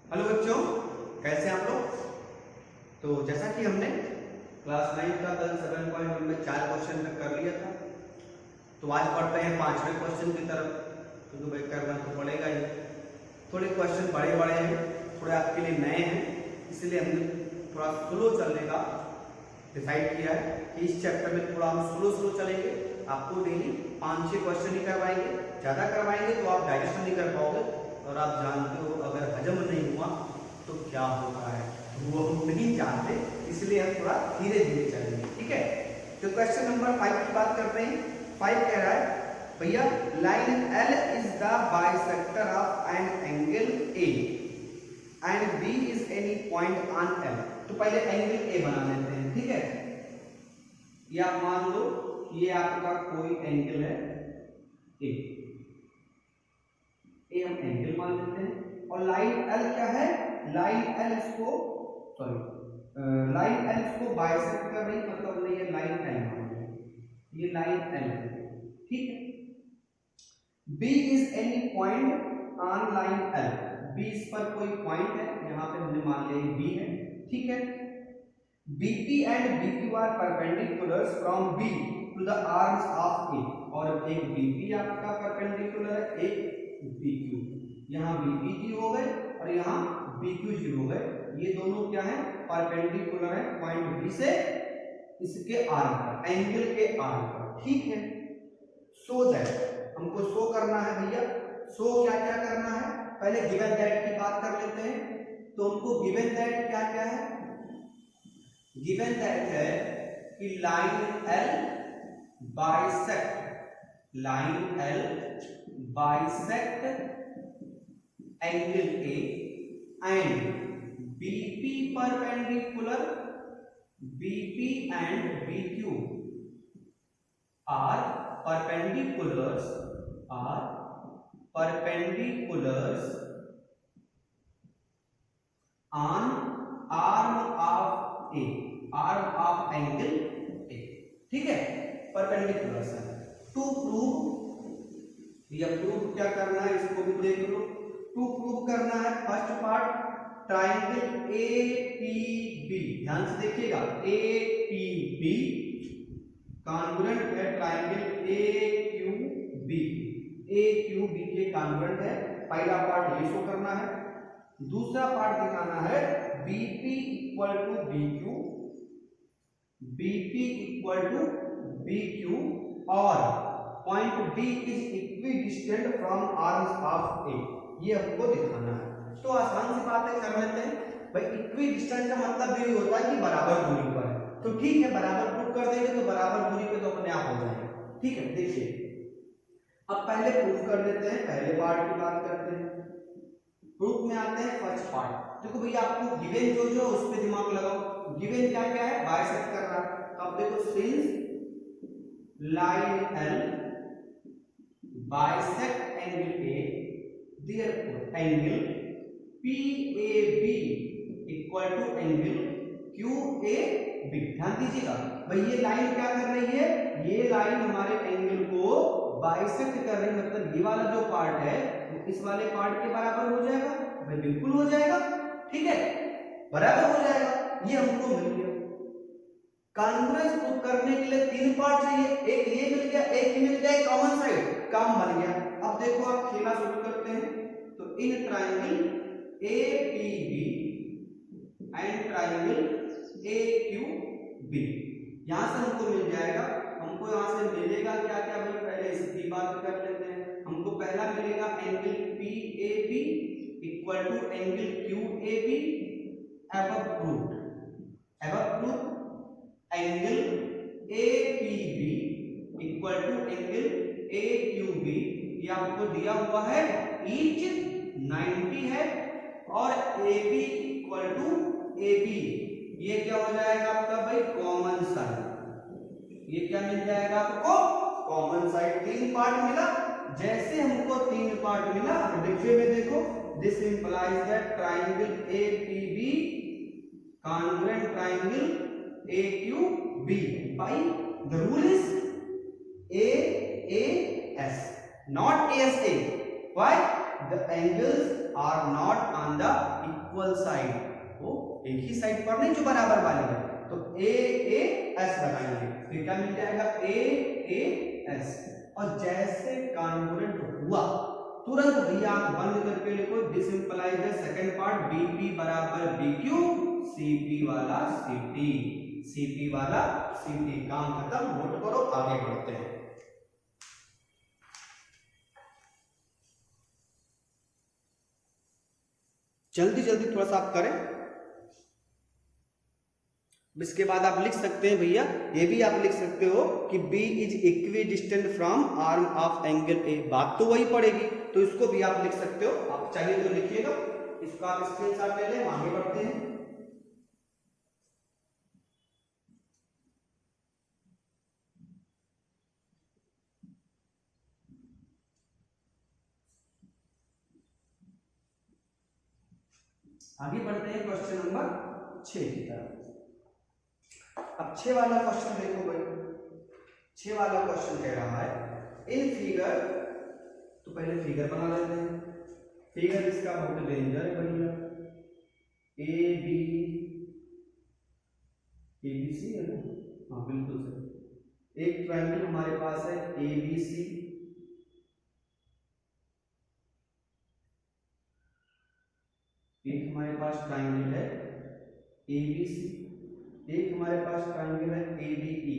Hello बच्चों, कैसे हैं आप लोग। तो जैसा कि हमने क्लास 9 का कल 7.1 में 4 क्वेश्चन तक कर लिया था, तो आज पढ़ते हैं 5वें क्वेश्चन की तरफ। क्योंकि भाई करना तो पड़ेगा ही। थोड़े क्वेश्चन बड़े बड़े हैं, थोड़े आपके लिए नए हैं, इसलिए हमने थोड़ा स्लो चलने का डिसाइड किया है कि इस चैप्टर में थोड़ा हम स्लो चलेंगे। आपको डेली 5-6 क्वेश्चन ही करवाएंगे, ज़्यादा करवाएंगे तो आप डाइजेशन नहीं कर पाओगे, और आप जानते हो अगर हजम नहीं हुआ तो क्या होता है, तो वो हम नहीं जानते, इसलिए हम थोड़ा धीरे धीरे चलेंगे। ठीक है, तो क्वेश्चन नंबर 5 की बात करते हैं। 5 कह रहा है भैया, line L is the bisector of an angle A and B is any point on L। तो पहले एंगल A बना लेते हैं। ठीक है, ये आप मान लो ये आपका कोई एंगल है A, हम एंगल मान लेते हैं। और लाइन L क्या है, लाइन L इसको लाइन L इसको बाइसेक्ट कर रही, मतलब हमने ये लाइन L मान लिया, ये लाइन L है। ठीक है, B is any point on line L, B इस पर कोई पॉइंट है, यहां पे हमने मान लिया B है। ठीक है, BP and BQ are perpendicular from B to the arms of A, और एक BP आपका परपेंडिकुलर है, एक BQ, यहाँ BPG हो गए और यहाँ BQG हो गए। ये दोनों क्या है, परपेंडिकुलर है पॉइंट B से इसके आर्म पर, एंगल के आर्म पर। ठीक है, सो दैट हमको शो करना है भैया। शो क्या क्या करना है, पहले गिवन दैट की बात कर लेते हैं। तो हमको गिवन दैट क्या क्या है, गिवन दैट है कि line L bisect, line L bisect angle A and BP perpendicular, BP and BQ are perpendiculars on arm of A, arm of angle A। ठीक है, perpendiculars है। टू प्रूव, या prove क्या करना है इसको भी देख लो। टू प्रूव करना है फर्स्ट पार्ट, ट्राइंगल APB, ध्यान से देखिएगा, APB कॉन्ग्रुएंट है ट्राइंगल AQB, AQB के कॉन्ग्रुएंट है। पहला पार्ट ये शो करना है। दूसरा पार्ट दिखाना है BP equal to BQ, BP equal to BQ, और point B is equidistant from arms of A, ये हमको दिखाना है। तो आसान सी बातें कर लेते हैं भाई। इक्विडिस्टेंट का मतलब ये होता है कि बराबर दूरी पर है, तो ठीक है, बराबर प्रूफ कर देंगे तो बराबर दूरी पे तो अपने आप हो जाएगा। ठीक है, देखिए अब पहले प्रूफ कर लेते हैं, पहले पार्ट की बात करते हैं। प्रूफ में आते हैं फर्स्ट पार्ट। देखो भैया, आपको गिवन जो उस पे दिमाग लगाओ। गिवन क्या क्या है, बाइसेक्ट कर रहा है। तो अब देखो, since line L bisect angle A, therefore angle PAB equal to angle QAB। ध्यान दीजिएगा भाई, ये लाइन क्या कर रही है, ये लाइन हमारे एंगल को बाइसेक्ट कर रही है, मतलब ये वाला जो पार्ट है वो इस वाले पार्ट के बराबर हो जाएगा भाई, बिल्कुल हो जाएगा। ठीक है, बराबर हो जाएगा, ये हमको मिल गया। कॉन्ग्रुएंस प्रूफ करने के लिए 3 पार्ट चाहिए, एक ये मिल गया, एक ये मिल गया, एक कॉमन साइड, काम बन गया। अब देखो आप खेला शुरू करते हैं। तो in triangle APB and triangle AQB, यहां से हमको मिल जाएगा। हमको यहां से मिलेगा क्या क्या भाई, पहले इसकी बात कर लेते हैं। हमको पहला मिलेगा angle PAB equal to angle QAB, above proof angle APB equal to angle AQB, ये आपको दिया हुआ है ईच 90 है, और AB इक्वल टू AB, ये क्या हो जाएगा आपका भाई, कॉमन साइड। ये क्या मिल जाएगा आपको, कॉमन साइड। 3 पार्ट मिला। जैसे हमको 3 पार्ट मिला, डिग्री में देखो, this implies that triangle APB congruent triangle AQB by the rule is AAS, not ASA. Why? The angles are not on the equal side, वो एक ही साइड पर नहीं जो बराबर वाले हैं, तो ए ए एस लगाएंगे, फिर क्या मिल जाएगा ए ए एस। और जैसे कॉन्ग्रुएंट हुआ तुरंत भैया आप बंद करके लिखो, this implies the second part BP बराबर बीक्यू, सीपी वाला सीटी, सीपी वाला सीटी। काम खत्म, नोट करो, आगे बढ़ते हैं। जल्दी जल्दी थोड़ा सा आप करें। इसके बाद आप लिख सकते हैं भैया, ये भी आप लिख सकते हो कि B is equi distant from arm of angle A, बात तो वही पड़ेगी, तो इसको भी आप लिख सकते हो, आप चाहिए तो लिखिएगा, इसको आप स्क्रीनशॉट ले लें, आगे बढ़ते हैं। आगे बढ़ते हैं क्वेश्चन नंबर 6 की तरफ। अब 6 वाला क्वेश्चन देखो भाई, 6 वाला क्वेश्चन कह रहा है इन फिगर, तो पहले फिगर बना लेते हैं। फिगर इसका बहुत डेंजर है भैया, ए बी सी है ना, हाँ बिल्कुल सही। एक ट्रायंगल हमारे पास है ए बी सी, एक हमारे पास ट्रायंगल है ए बी सी, एक हमारे पास ट्रायंगल है ए डी ई।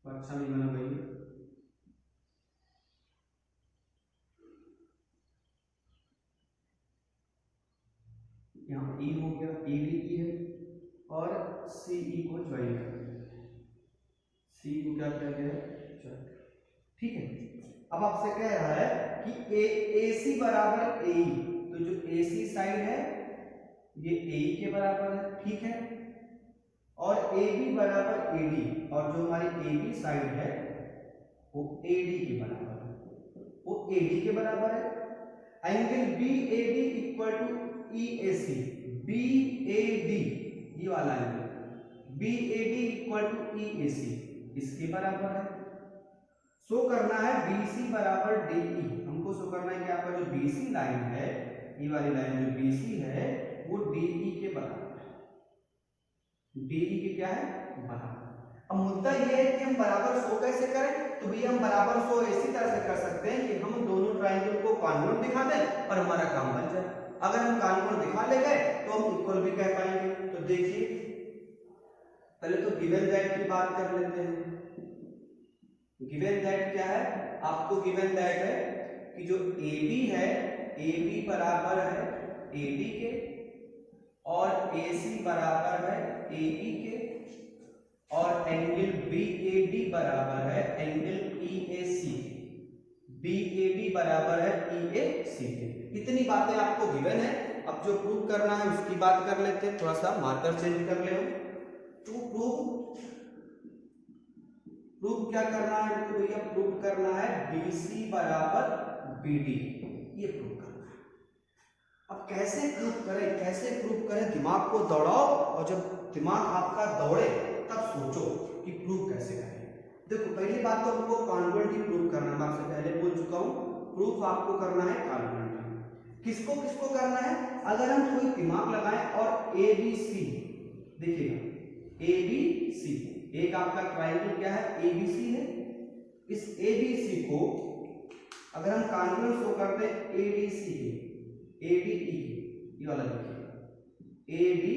अच्छा नहीं बना भाई, यहाँ ई हो गया, ए डी ई है, और सी ई को ज्वाइन कर दिया, सी को क्या किया गया है, ठीक है। अब आपसे कह रहा है कि ए सी बराबर ए, तो जो ए सी साइड है ये ए के बराबर है, ठीक है, और ए बी बराबर ए डी, और जो हमारी ए बी साइड है वो ए डी के बराबर है, वो ए डी के बराबर है। Angle B A D equal to E A C, B A D ये वाला angle B A D equal to E A C इसके बराबर है। शो करना है BC बराबर DE, हमको शो करना है कि आपका जो BC लाइन है, ये वाली लाइन जो BC है वो DE के बराबर है, DE के क्या है बराबर। अब मुद्दा ये है कि हम बराबर शो कैसे करें, तो भैया हम बराबर शो इसी तरह से कर सकते हैं कि हम दोनों ट्रायंगल को कॉन्ग्रुएंट दिखा दें और हमारा काम बन जाए। अगर हम कॉन्ग्रुएंट दिखा ले गए तो हम इक्वल भी कह पाएंगे। तो देखिए पहले तो गिवन दैट की बात कर लेते हैं। गिवन दैट क्या है, आपको गिवन दैट है कि जो AB है AB बराबर है AD के, और AC बराबर है AE के, और एंगल BAD बराबर है एंगल EAC, BAD बराबर है EAC के। इतनी बातें आपको गिवन है। अब जो प्रूव करना है उसकी बात कर लेते हैं, थोड़ा सा मार्कर चेंज कर ले। तो प्रूव क्या करना है, तो भैया प्रूव करना है BC बराबर BD, ये प्रूव करना है। अब कैसे प्रूव करें, कैसे प्रूव करें, दिमाग को दौड़ाओ, और जब दिमाग आपका दौड़े तब सोचो कि प्रूव कैसे करें। देखो पहली बात तो हमको कॉन्ग्रुएंट ही प्रूव करना है, मैं आपसे पहले बोल चुका हूं, प्रूफ आपको करना है कॉन्ग्रुएंट। किसको किसको करना है, अगर हम कोई दिमाग लगाएं और ABC, देखिएगा ABC, एक आपका ट्रायंगल क्या है ABC है, इस ABC को अगर हम कॉन्ग्रुएंट शो कर दें ADC के, ADE के, ये वाला देखिए ADE,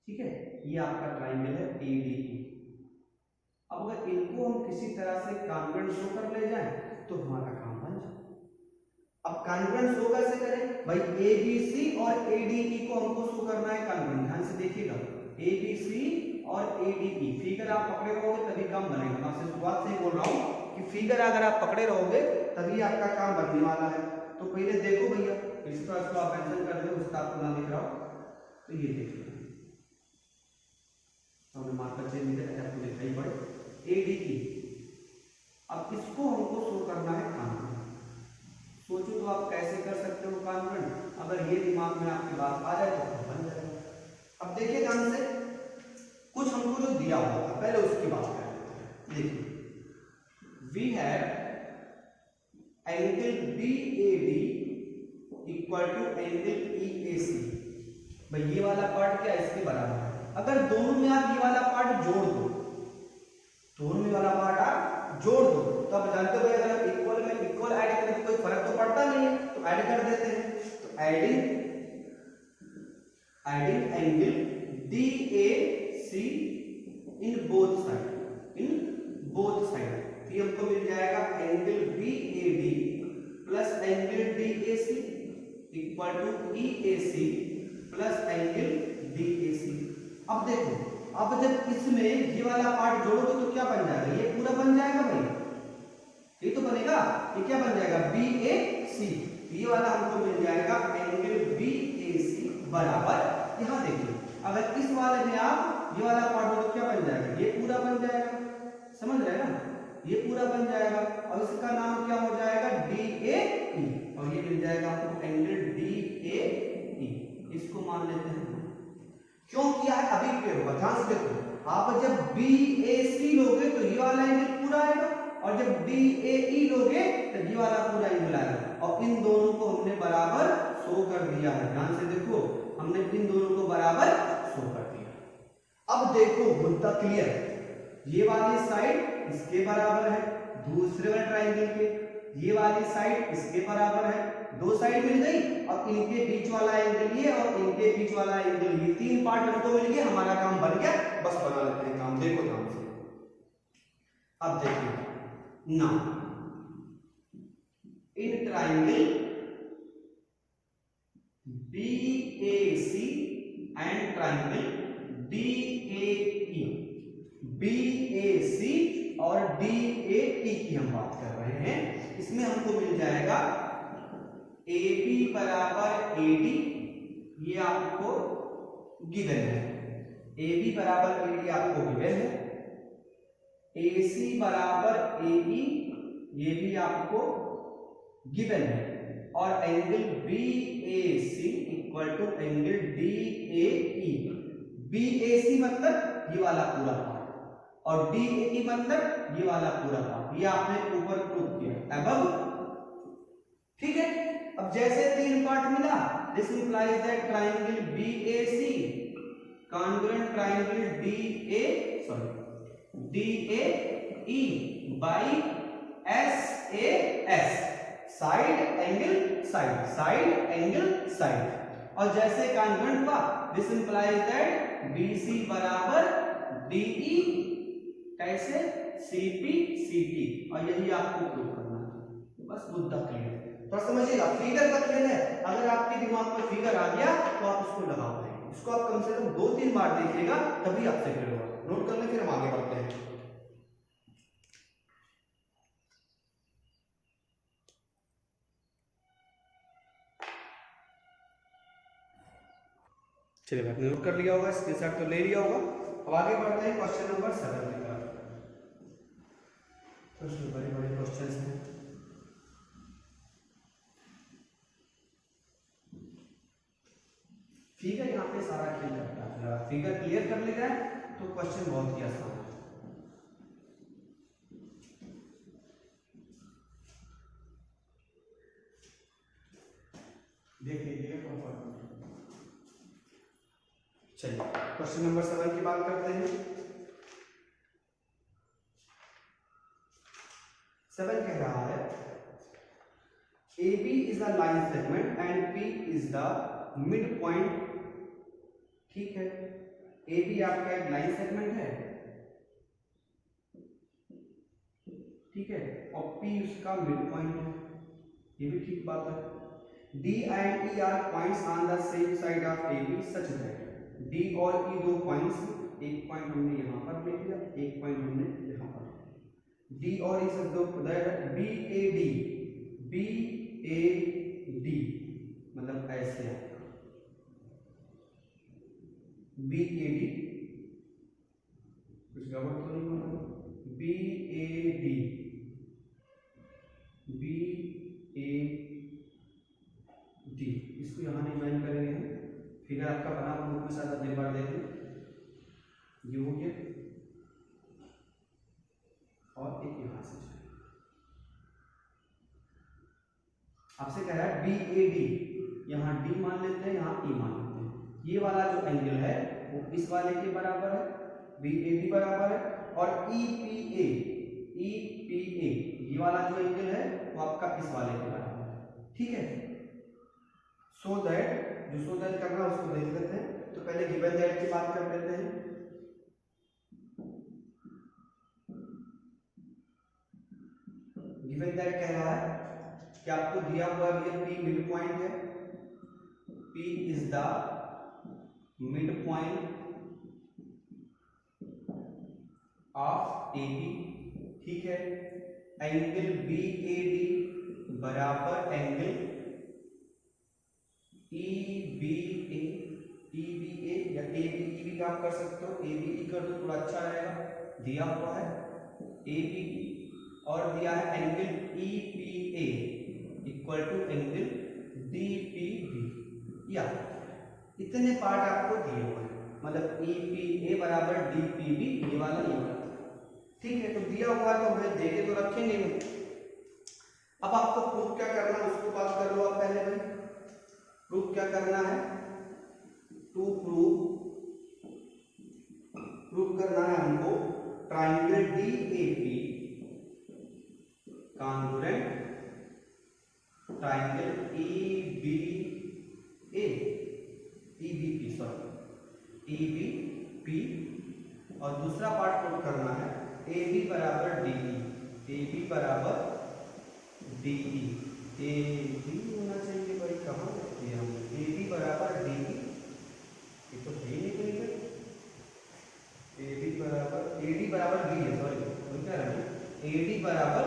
ठीक है, ये आपका ट्रायंगल है ADE। अब अगर इनको हम किसी तरह से कॉन्ग्रुएंट शो कर ले जाएं तो हमारा काम बन जाए। अब कॉन्ग्रुएंट शो कैसे करें भाई, ABC और ADE को हमको शो करना है कॉन्ग्रुएंट। ध्यान से देखिएगा ABC और ADE, फिगर आप पकड़े रहोगे तभी काम बनेगा। मैं आपसे शुरुआत से ही बोल रहा हूँ कि फिगर अगर आप पकड़े रहोगे तभी आपका काम बनने वाला है। तो पहले देखो भैया, इस तरह इसको आप मेंशन कर दो, उसका आपको नाम लिख रहा हूँ, तो ये देखिए हमने मार्कर चेंज नहीं किया, आपको दिखाई पड़े ADE। अब इसको हमको शो करना है कॉन्ग्रुएंट। सोचो तो आप कैसे कर सकते हो कॉन्ग्रुएंट, अगर ये दिमाग में आपकी बात आ जाए तो बन जाएगा। अब देखिए ध्यान से, कुछ हमको जो दिया हुआ था पहले उसकी बात करें। देखिए इक्वल टू एंगल EAC। भाई ये वाला पार्ट क्या इसके बराबर है। अगर दोनों में आप ये वाला पार्ट जोड़ दो, दोनों में वाला पार्ट आप जोड़ दो, तो आप जानते हो भाई अगर हम इक्वल में इक्वल ऐड करें तो कोई फर्क तो पड़ता नहीं है, तो ऐड कर देते हैं। तो adding angle DAC in both side, तो हमको मिल जाएगा angle BAD plus angle DAC equal to EAC plus angle DAC। अब देखो, अब जब इसमें ये वाला पार्ट जोड़ोगे तो क्या बन जाएगा, ये पूरा बन जाएगा भाई, ये तो बनेगा, ये क्या बन जाएगा BAC। ये वाला हमको मिल जाएगा एंगल BAC बराबर, यहां देखिए अगर इस वाले में आप ये वाला पार्ट जोड़ो तो क्या बन जाएगा, ये पूरा बन जाएगा, समझ रहे हैं ना, ये पूरा बन जाएगा और इसका नाम क्या हो जाएगा DAE, और ये मिल जाएगा आपको एंगल DAE। इसको मान लेते हैं। क्यों किया है अभी क्लियर होगा, ध्यान से देखो। आप जब BAC लोगे तो ये वाला एंगल पूरा आएगा, और जब DAE लोगे तो ये वाला पूरा एंगल आएगा, और इन दोनों को हमने बराबर शो कर दिया है। ध्यान से देखो, हमने इन दोनों को बराबर शो कर दिया। अब देखो मुद्दा क्लियर, ये वाली साइड इसके बराबर है, दूसरे वाले ट्रायंगल के ये वाली साइड इसके बराबर है, दो साइड मिल गई, और इनके बीच वाला एंगल ये और इनके बीच वाला एंगल ये, तीन पार्ट हमको मिल गए, हमारा काम बन गया। बस बना लेते हैं काम, देखो ध्यान से। अब देखिए now in triangle BAC and triangle DAE, BAC और DAE की हम बात कर रहे हैं, इसमें हमको मिल जाएगा AB बराबर AD, ये आपको गिवन है, AB बराबर AD आपको गिवन है, AC बराबर AE ये भी आपको गिवन है, और angle BAC equal to angle DAE। BAC मतलब ये वाला पूरा पार्ट, और DAE मतलब ये वाला पूरा पार्ट, ये आपने ऊपर प्रूव किया अब, ठीक है। अब जैसे तीन पार्ट मिला, this implies that triangle BAC congruent triangle DAE by SAS, side angle side, और जैसे कॉन्ग्रुएंट हुआ, दिस इंप्लाइज दैट BC बराबर DE कैसे CP, और यही आपको प्रूव करना है। बस मुद्दा क्लियर है, तो समझिएगा फिगर का खेल है, अगर आपके दिमाग में फिगर आ गया तो आप इसको लगाओ, इसको आप कम से कम 2-3 बार देखिएगा, तभी आपसे क्लियर होगा। नोट कर लें, फिर हम आगे बढ़ते हैं। चलिए आपने नोट कर लिया होगा, स्क्रीनशॉट तो ले लिया होगा। अब आगे बढ़ते हैं क्वेश्चन नंबर 7 की तरफ। तो इसमें बड़े क्वेश्चंस हैं। फिगर यहाँ पे सारा खेल करता है, फिगर क्लियर कर ले जाए तो क्वेश्चन बहुत ही आसान है। देख लीजिए प्रॉपर। चलिए क्वेश्चन नंबर 7 की बात करते हैं। 7 कह रहा है AB is the line segment and P is the mid point, ठीक है। AB आपका एक लाइन सेगमेंट है, ठीक है, और P उसका मिड पॉइंट है, ये भी ठीक बात है। D and E are points on the same side of AB such that D और E दो पॉइंट्स, एक पॉइंट हमने यहाँ पर ले लिया, एक पॉइंट हमने यहाँ पर, D और E से दो BAD मतलब ऐसे है, BAD कुछ गड़बड़ तो नहीं होगा, BAD इसको यहाँ नहीं ज्वाइन करेंगे हम, फिगर आपका बना हुआ बुक में साथ अगली बार देखें। ये हो गया, और एक यहाँ से आपसे कह रहा है BAD यहाँ डी मान लेते हैं, यहाँ ई मान लेते हैं। ये वाला जो एंगल है वो इस वाले के बराबर है, बी ए बी बराबर है, और ई पी ए ये वाला जो एंगल है वो आपका इस वाले के बराबर है। ठीक है, सो दैट करना उसको देख लेते हैं। तो पहले गिवन दैट की बात कर लेते हैं। गिवन दैट कह रहा है कि आपको दिया हुआ पी मिड पॉइंट है, P is the mid point of A B. ठीक है, एंगल बी ए डी बराबर एंगल ई बी ए या ए बी ई बी काम कर सकते हो, ए बी ई कर दो थोड़ा अच्छा रहेगा। दिया हुआ है ए बी और दिया है angle E P A equal to angle D P B. या इतने पार्ट आपको दिए हुए हैं, मतलब ई पी ए बराबर डी पी बी, ये वाला ये वाला। ठीक है, तो दिया हुआ है तो हमें देके तो रखेंगे। अब आपको प्रूफ क्या करना है उसको बात कर लो आप पहले भाई। प्रूफ क्या करना है, टू प्रूफ करना है हमको triangle D A P congruent triangle E B P, और दूसरा पार्ट प्रूफ करना है ए बी बराबर डी ई, ए बी होना चाहिए भाई, कहाँ रखते हैं हम, ए बी बराबर डी ई, ये तो है नहीं कहीं पे, ए डी बराबर बी है, सॉरी वो क्या रहा, ए डी बराबर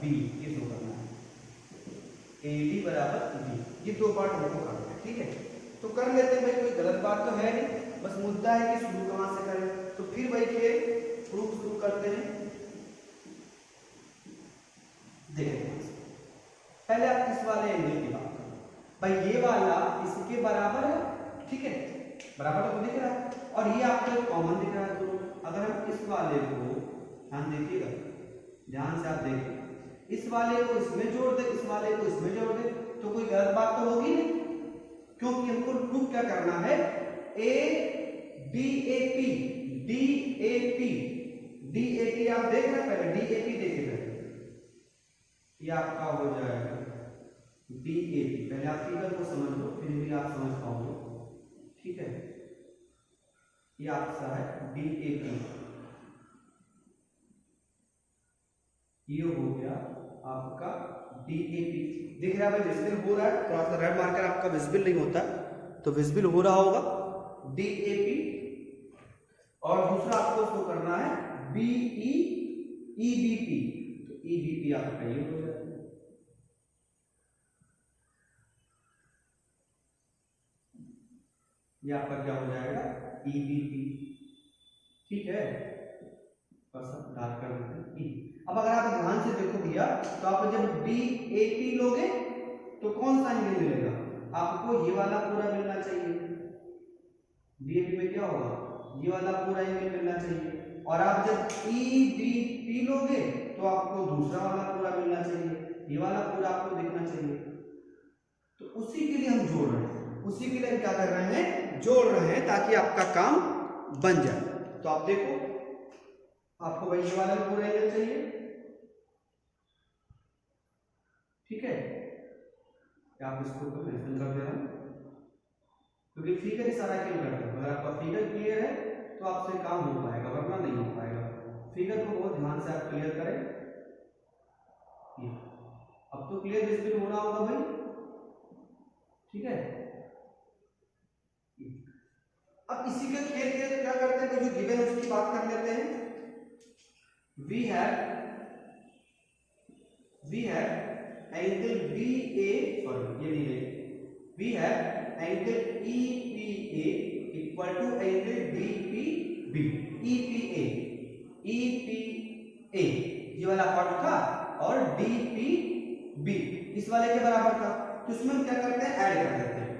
बी, ये शो करना है, ए डी बराबर बी, ये दो पार्ट हमको करना है। ठीक है, तो कर लेते हैं भाई, कोई गलत बात तो है नहीं, बस मुद्दा है कि शुरू कहाँ से करें। तो फिर भाई के प्रूफ शुरू करते हैं। देखिए पहले आप इस वाले एंगल की बात करो भाई, ये वाला इसके बराबर है। ठीक है, बराबर तो दिख रहा है, और ये आपको कॉमन दिख रहा है दोनों। अगर हम इस वाले को ध्यान देखिएगा, ध्यान से आप देखिए, इस वाले को इसमें जोड़ दे, इस वाले को इसमें जोड़ दे, तो कोई गलत बात तो होगी नहीं, क्योंकि हमको प्रूफ क्या करना है, ए डी ए पी आप देख रहे हैं, पहले डी ए पी देखे पहले, ये आपका हो जाएगा डी ए पी। पहले आप फिगर को समझ लो, फिर भी आप समझ पाओगे। ठीक है, ये आपका है डी ए पी, ये हो गया आपका डी ए पी। दिख रहा है भाई, विजिबल हो रहा है, थोड़ा सा रेड मार्कर आपका विजिबल नहीं होता तो विजिबल हो रहा होगा डी ए पी। और दूसरा आपको शो करना है बी ई बी पी, तो ई बी पी आपका ये हो जाएगा। ये आपका क्या हो जाएगा, ई बी पी। ठीक है, डार्क कर देते हैं ई। अब अगर आप ध्यान से देखो भैया, तो आप जब डी ए पी लोगे तो कौन सा एंगल मिलेगा आपको, ये वाला पूरा मिलना चाहिए। डी ए पी में क्या होगा, ये वाला पूरा एंगल मिलना चाहिए। और आप जब ई बी पी लोगे तो आपको दूसरा वाला पूरा मिलना चाहिए, ये वाला पूरा आपको देखना चाहिए। तो उसी के लिए हम जोड़ रहे हैं, उसी के लिए हम क्या कर रहे हैं, जोड़ रहे हैं, ताकि आपका काम बन जाए। तो आप देखो, आपको वही वाला पूरा एंगल चाहिए। ठीक है, आप इसको मेंशन कर दे रहा हूं, क्योंकि फिगर ही सारा क्लियर करता है। अगर आपका फिगर क्लियर है तो आपसे काम हो पाएगा, वरना नहीं हो पाएगा। फिगर को बहुत ध्यान से आप क्लियर करें। अब तो क्लियर विजिबल हो रहा होगा भाई। ठीक है, अब इसी के खेल के क्या करते हैं, जो गिवन है उसकी बात कर लेते हैं। We have angle B A, sorry ये नहीं है, we have angle E P A equal to angle D P B. E P A ये वाला पार्ट था, और डी पी बी इस वाले के बराबर था। तो इसमें हम क्या करते हैं, ऐड कर देते हैं,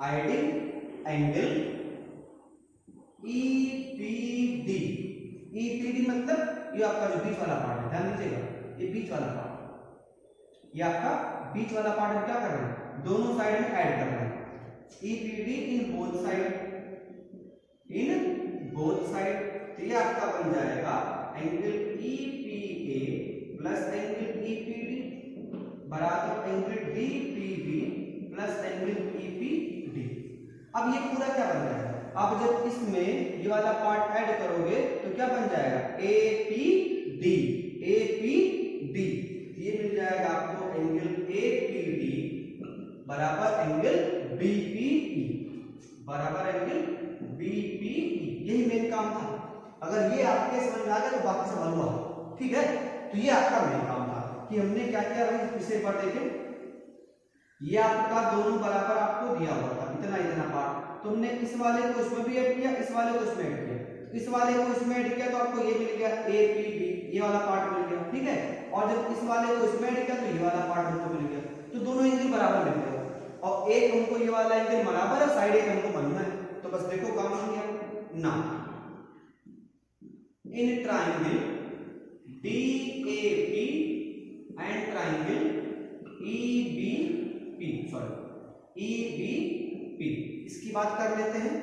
आइडिंग एंगल ई पी डी मतलब ये आपका जो बीच वाला पार्ट है, ध्यान दीजिएगा, ये बीच वाला पार्ट, ये आपका बीच वाला पार्ट हम क्या कर रहे हैं, दोनों साइड में ऐड करना है। EPD इन बोथ साइड, तो ये आपका बन जाएगा angle EPA plus angle EPD बराबर angle DPB plus angle EPD। अब ये पूरा क्या बन जाएगा, अब जब इसमें ये वाला पार्ट ऐड करोगे तो क्या बन जाएगा APD, ये मिल जाएगा आपको एंगल APD बराबर एंगल BPE, यही मेन काम था। अगर ये आपके समझ में आ गया तो बाकी सब हल हुआ, ठीक है। तो ये आपका मेन काम था कि हमने क्या किया भाई, इसे एक बार देखें। ये आपका दोनों बराबर आपको दिया हुआ था, इतना पार्ट, तो हमने इस वाले को इसमें भी ऐड किया, इस वाले को इसमें ऐड किया, इस वाले को इसमें ऐड किया तो आपको ये मिल गया APB, ये वाला पार्ट मिल गया, ठीक है। और जब इस वाले को इसमें ऐड किया तो ये वाला पार्ट हमको मिल गया, तो दोनों एंगल बराबर मिल गए। और एक हमको ये वाला एंगल बराबर है, साइड एक हमको बनना है, तो बस देखो काम हो गया ना। In triangle DAP and triangle EBP, इसकी बात कर लेते हैं।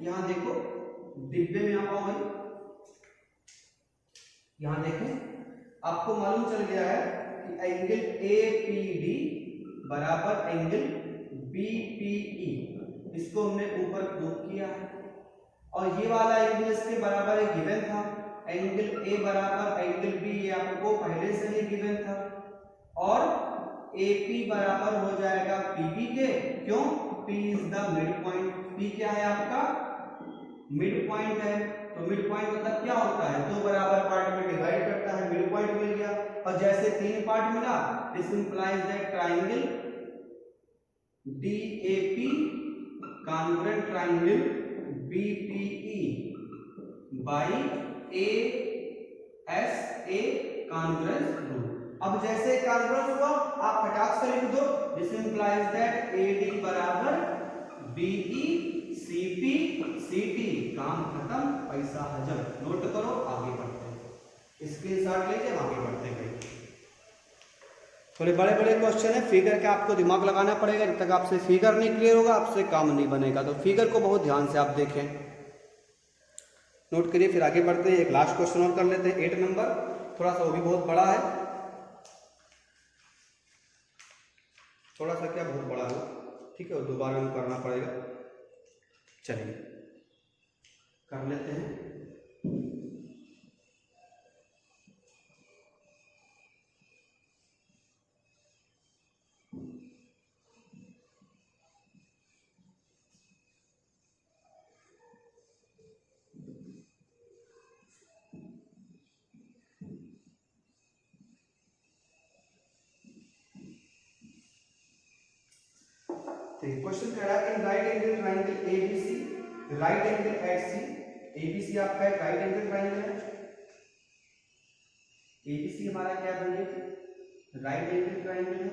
यहां देखो डिब्बे में आप आओ भाई, यहां देखें आपको मालूम चल गया है कि एंगल APD बराबर एंगल BPE, इसको हमने ऊपर प्रूव किया है। और ये वाला एंगल इसके बराबर एक गिवन था, एंगल A बराबर एंगल B, ये आपको पहले से ही गिवन था। और AP बराबर हो जाएगा PB के, क्यों, P is the mid point, P क्या है आपका मिड पॉइंट है। तो मिड पॉइंट मतलब क्या होता है, दो बराबर पार्ट में डिवाइड करता है, मिड पॉइंट मिल गया। और जैसे तीन पार्ट मिला, this implies that triangle DAP congruent triangle BPE by ASA congruence rule। अब जैसे congruence हुआ आप फटाक से लिख दो, दिस इंप्लाइज दैट AD बराबर BE CP CT, काम खत्म, पैसा हजम। नोट करो, आगे बढ़ते हैं, स्क्रीनशॉट लेके आगे बढ़ते हैं। थोड़े बड़े बड़े क्वेश्चन है, फिगर का आपको दिमाग लगाना पड़ेगा, जब तक आपसे फिगर नहीं क्लियर होगा आपसे काम नहीं बनेगा। तो फिगर को बहुत ध्यान से आप देखें, नोट करिए, फिर आगे बढ़ते हैं। एक लास्ट क्वेश्चन और कर लेते हैं, 8 नंबर, थोड़ा सा वो भी बहुत बड़ा है, थोड़ा सा क्या बहुत बड़ा है, ठीक है, दोबारा में करना पड़ेगा। चलिए कर लेते हैं। क्वेश्चन कह रहा है in right angle triangle ABC, right angle at C, ABC आपका एक राइट एंगल ट्रायंगल है, ABC हमारा क्या बनेगा, राइट एंगल ट्रायंगल है।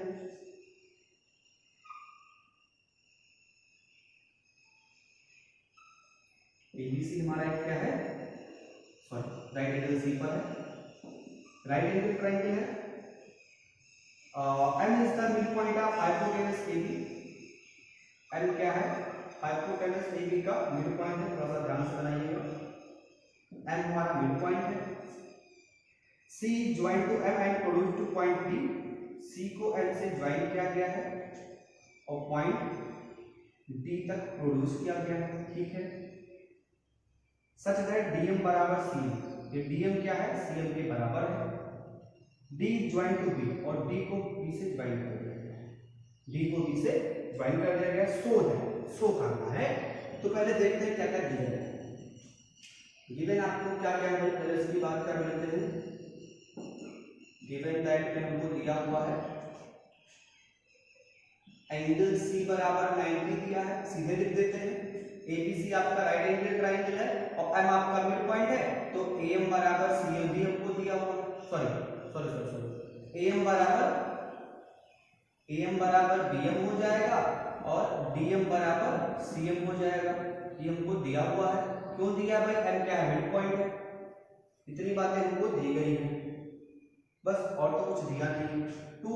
ABC हमारा एक क्या है, सॉरी राइट एंगल C पर है, राइट एंगल ट्रायंगल है। M is the mid point of hypotenuse AB, M क्या है, हाइपोटेनस AB का मिड पॉइंट है, थोड़ा सा ध्यान से बनाइएगा। M हमारा मिड पॉइंट है। C join to M and produce to point D, C को M से ज्वाइन किया गया है और पॉइंट D तक प्रोड्यूस किया गया है, ठीक है। सच दैट DM बराबर CM, ये DM क्या है, CM के बराबर है। D ज्वाइन टू B, और D को B से ज्वाइन कर दिया गया है, D को B से ज्वाइन कर दिया गया, सो करना है। तो पहले देखते हैं क्या क्या गिवन है। गिवन आपको क्या क्या है, पहले इसकी बात कर लेते हैं। गिवन दैट में हमको दिया हुआ है एंगल C बराबर 90 दिया है, सीधे लिख देते हैं। ABC आपका राइट एंगल ट्रायंगल है और M आपका मिड पॉइंट है, तो AM बराबर CM भी हमको दिया हुआ है, सॉरी AM बराबर BM हो जाएगा और DM बराबर CM हो जाएगा, ये हमको दिया हुआ है। क्यों दिया भाई, M क्या है, मिड पॉइंट है, इतनी बातें हमको दी गई हैं, बस और तो कुछ दिया नहीं। टू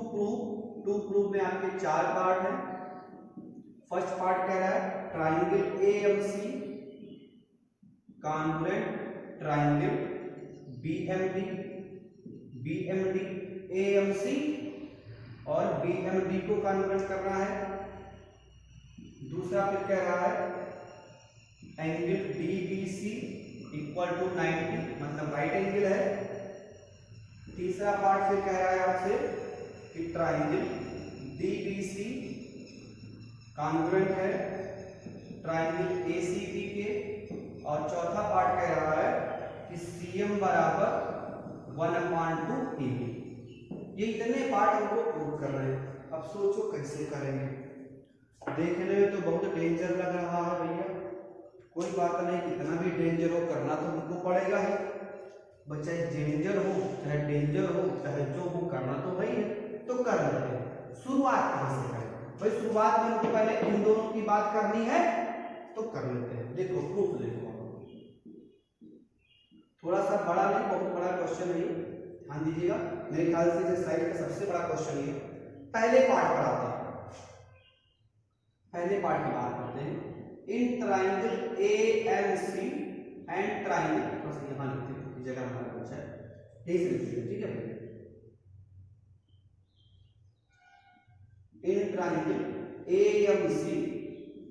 प्रूव में आपके 4 पार्ट हैं, फर्स्ट पार्ट कह रहा है triangle AMC congruent triangle BMD, BMD AMC और बीएमडी को कॉन्ग्रुएंट करना है। दूसरा फिर कह रहा है एंगल डीबीसी इक्वल टू 90, मतलब राइट एंगल है। तीसरा पार्ट फिर कह रहा है आपसे कि ट्राइंगल डीबीसी कॉन्ग्रुएंट है ट्राइंगल एसीबी के। और चौथा पार्ट कह रहा है कि सीएम बराबर 1/2 AB। ये इतने पार्ट हमको प्रूव कर रहे हैं। अब सोचो कैसे करेंगे। देखने में तो बहुत डेंजर लग रहा है भैया, कोई बात नहीं, कितना भी डेंजर हो करना तो हमको पड़ेगा ही। बच्चा डेंजर हो चाहे डेंजर हो चाहे जो हो करना तो वही है, तो कर लेते हैं। शुरुआत कहाँ से करें भाई? शुरुआत में हमको पहले इन दोनों की बात करनी है, तो कर लेते हैं। देखो प्रूफ देखो, थोड़ा सा बड़ा नहीं, बहुत बड़ा क्वेश्चन है, ध्यान दीजिएगा। मेरे ख्याल से इस साइड का सबसे बड़ा क्वेश्चन है। पहले पार्ट पढ़ाते हैं, पहले पार्ट की बात करते हैं। In triangle AMC and triangle, बस यहाँ लिखते हैं जगह हमारा बच्चा है, यही से लिखते हैं, ठीक है। In triangle AMC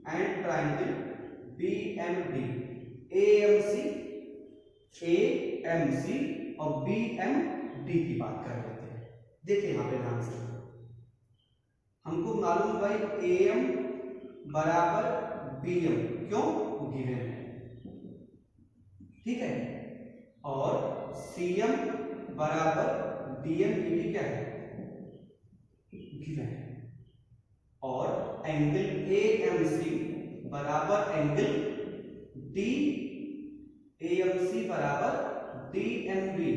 and triangle BMD, AMC AMC और बीएमडी की बात कर लेते हैं। देखिए यहाँ पे ध्यान से, हमको मालूम भाई एएम बराबर बीएम, क्यों? गिवन है, ठीक है। और सीएम बराबर डीएम भी क्या है? गिवन है। और एंगल एएमसी बराबर एंगल डी एएमसी बराबर डीएमबी,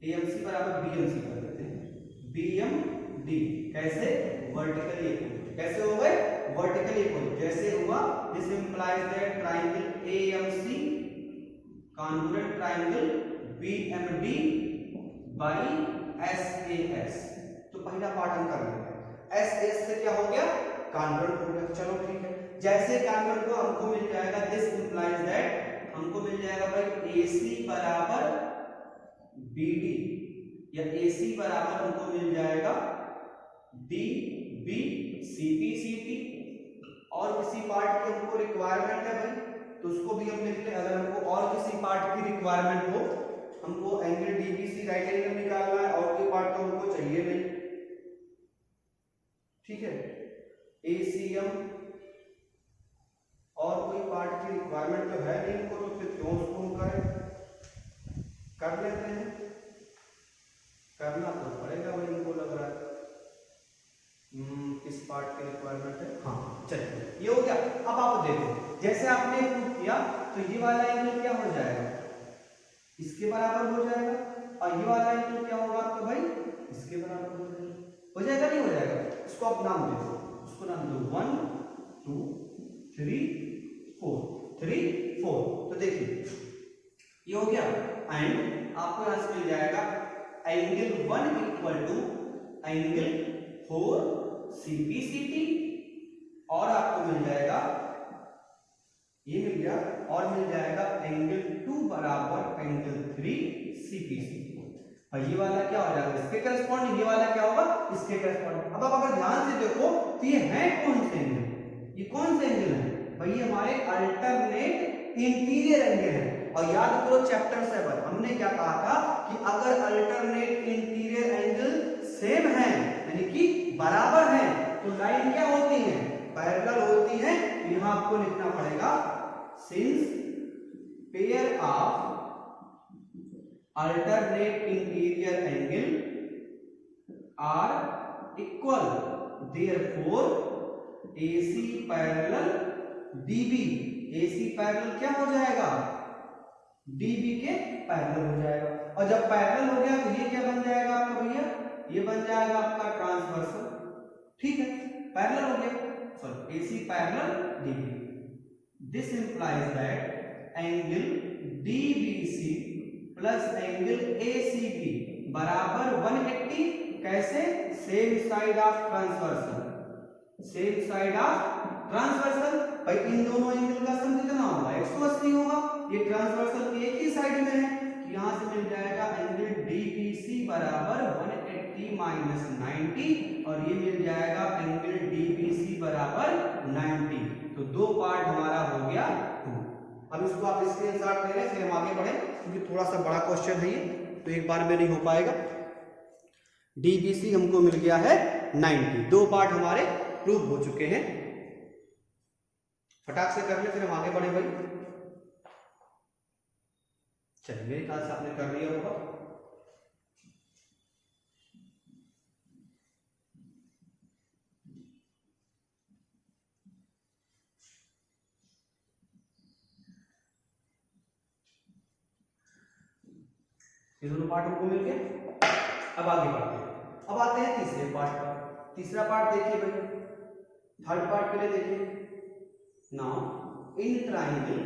एएमसी बराबर बीएमसी कर देते हैं, बीएमडी। कैसे? Vertically equal. कैसे हो गए? Vertically equal. जैसे हुआ this implies that triangle AMC congruent triangle BMD by SAS. तो पहला पार्ट हम कर लेते हैं। एसएस से क्या हो गया? कॉन्ग्रुएंट हो गया। चलो ठीक है, जैसे कॉन्ग्रुएंट को हमको मिल जाएगा, दिस इंप्लाइज दैट हमको मिल जाएगा भाई AC बराबर BD, या AC बराबर हमको मिल जाएगा DB CP CT। और किसी पार्ट की हमको रिक्वायरमेंट है भाई, तो उसको भी हम लिख लें। अगर हमको और किसी पार्ट की रिक्वायरमेंट हो, हमको एंगल DBC राइट एंगल निकालना है, और कोई पार्ट तो हमको चाहिए नहीं, ठीक है। ACM और कोई पार्ट की रिक्वायरमेंट तो है नहीं इनको, तो फिर क्यों उसको हम करें? कर लेते हैं, करना तो पड़ेगा भाई, इनको लग रहा है। किस पार्ट की रिक्वायरमेंट है? हाँ चलिए, ये हो गया। अब आप देखो, जैसे आपने प्रूव किया तो ये वाला एंगल क्या हो जाएगा? इसके बराबर हो जाएगा। और ये वाला एंगल क्या होगा आपका भाई? इसके बराबर हो जाएगा। हो जाएगा नहीं हो जाएगा? इसको आप नाम दे दो, उसको नाम दो 1 2 3 4, 3 4। तो देखिए ये हो गया। एंड आपको यहां से मिल जाएगा angle 1 equal to angle 4 CPCT, और आपको मिल जाएगा, ये मिल गया, और मिल जाएगा एंगल 2 बराबर एंगल 3 CPCT। और ये वाला क्या हो जाएगा? इसके करस्पॉन्डिंग। ये वाला क्या होगा? इसके करस्पॉन्डिंग। अब आप अगर ध्यान से देखो तो ये है कौन से एंगल? ये कौन से एंगल है भाई? ये हमारे अल्टरनेट इंटीरियर एंगल है। और याद करो चैप्टर 7 हमने क्या कहा था कि अगर अल्टरनेट इंटीरियर एंगल सेम है, यानी कि बराबर है, तो लाइन क्या होती है? पैरेलल होती है। यहां आपको लिखना पड़ेगा since pair of alternate interior angle are equal, therefore AC parallel DB, AC parallel क्या हो जाएगा? DB के पैरेलल हो जाएगा। और जब पैरेलल हो गया तो ये क्या बन जाएगा आपका भैया? ये बन जाएगा आपका ट्रांसवर्सल, ठीक है, पैरेलल हो गया। Sorry, AC parallel DB। This implies that angle DBC plus angle ACB बराबर 180। कैसे? Same side of transversal, same side of transversal, भाई इन दोनों एंगल का सम कितना होगा 180 होगा। ये ट्रांसवर्सल की एक ही साइड में है, तो यहां से मिल जाएगा एंगल DBC बराबर 180 माइनस 90 और ये मिल जाएगा एंगल DBC बराबर 90। तो दो पार्ट हमारा हो गया 2। अब इसको आप स्क्रीनशॉट ले लें, फिर हम आगे बढ़े क्योंकि थोड़ा सा बड़ा क्वेश्चन है ये, तो एक बार में नहीं हो पाएगा। DBC हमको मिल गया है 90, दो पार्ट हमारे प्रूव हो चुके हैं। फटाक से कर ले फिर हम आगे बढ़े भाई। चलिए मेरे ख्याल से आपने कर लिया होगा। ये दोनों पार्ट हमको मिल गए। अब आगे बढ़ते हैं, अब आते हैं तीसरे पार्ट पर। तीसरा पार्ट देखिए भाई, थर्ड पार्ट के लिए देखिए। Now in triangle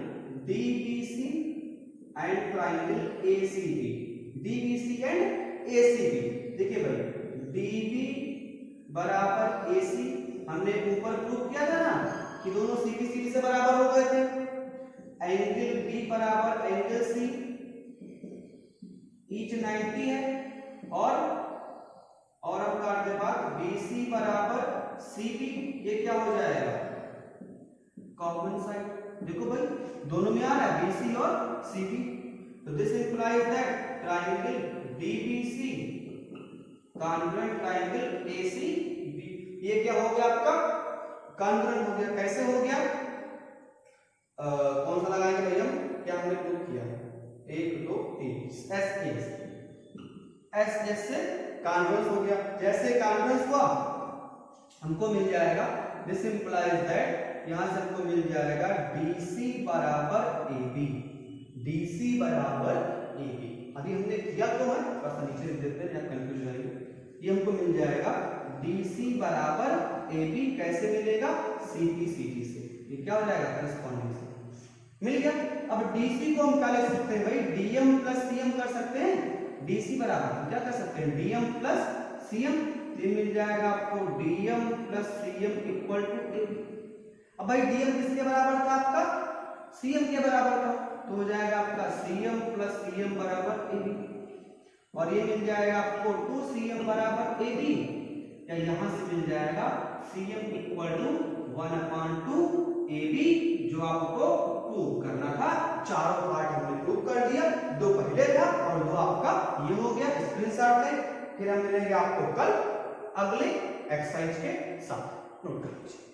DBC and triangle ACB, DBC and ACB, देखिए भाई DB बराबर AC हमने ऊपर प्रूव किया था ना कि दोनों CB CD से बराबर हो गए थे। एंगल B बराबर एंगल C ईच 90 है और अब काटने बाद BC बराबर CB, ये क्या हो जाएगा कॉमन साइड। देखो भाई दोनों में आ रहा है BC और CB, तो this implies that triangle DBC congruent triangle ACB। ये क्या हो गया आपका कॉन्ग्रुएंट हो गया। कैसे हो गया, कौन सा लगाएंगे भाई हम, क्या हमने प्रूव किया 1 2 3 एस से कॉन्वर्स हो गया। जैसे कॉन्वर्स हुआ हमको मिल जाएगा, दिस इंप्लाइज दैट यहां से हमको मिल जाएगा DC बराबर AB, DC बराबर AB। अभी हमने किया तो है, बस नीचे लिख देते हैं या कंफ्यूजन आएगी। ये हमको मिल जाएगा DC बराबर AB, कैसे मिलेगा CP CD से, ये क्या हो जाएगा करस्पॉन्डिंग से मिल गया। अब DC को हम क्या ले सकते हैं भाई, DM प्लस CM कर सकते हैं। DC बराबर हम क्या कर सकते हैं DM प्लस CM, ये मिल जाएगा आपको DM plus CM equal to AB। अब भाई DM किसके बराबर था आपका, CM के बराबर था, तो हो जाएगा आपका CM प्लस CM बराबर AB और ये मिल जाएगा आपको 2CM बराबर AB, या यहां से मिल जाएगा CM इक्वल टू 1/2 AB, जो आपको प्रूव करना था। चारों पार्ट हमने प्रूव कर दिया, दो पहले था और दो आपका ये हो गया। स्क्रीनशॉट ले, फिर हम मिलेंगे आपको कल अगले एक्सरसाइज के साथ। नोट कर लीजिए।